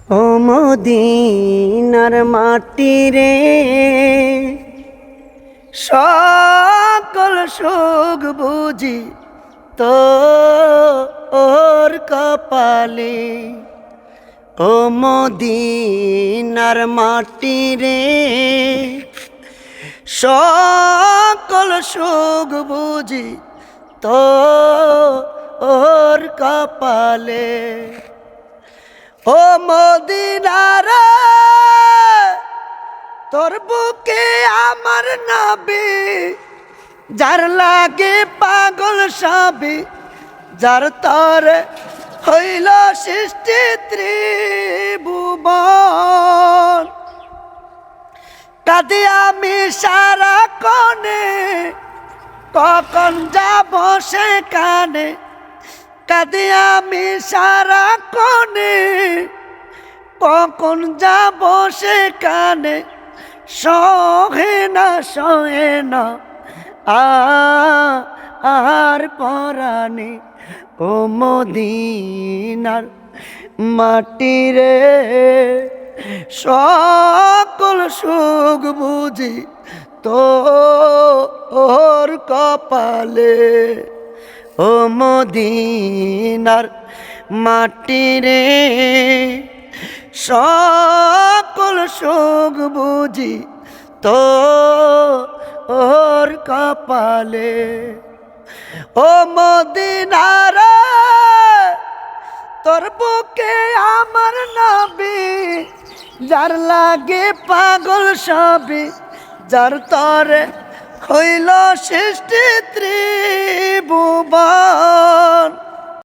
ও মদিনার মাটি রে, সকল সুখ বুঝি তোর কপালে। ও মদিনার মাটি রে, সকল সুখ বুঝি তোর কপালে। ও মদিনার তোর বুকে আমার নবী, যার লাগে পাগল সবই, যার তর হইল সৃষ্টি ত্রিভুবন। কাঁদি আমি সারা কনে, কখন যাব সেখানে। কাঁদি আমি সারা কনে, কখন যাব সেখানে। সহে না আর পরাণে। ও মদিনার মাটি রে, সকল সুখ বুঝি তোর কপালে। ও মদিনার মাটি রে, সকল সুখ বুঝি তোর কপালে। ও মদিনার তোর বুকে আমার নবী, যার লাগে পাগল সবই, যার তরে হইল সৃষ্টি ত্রিভুবন।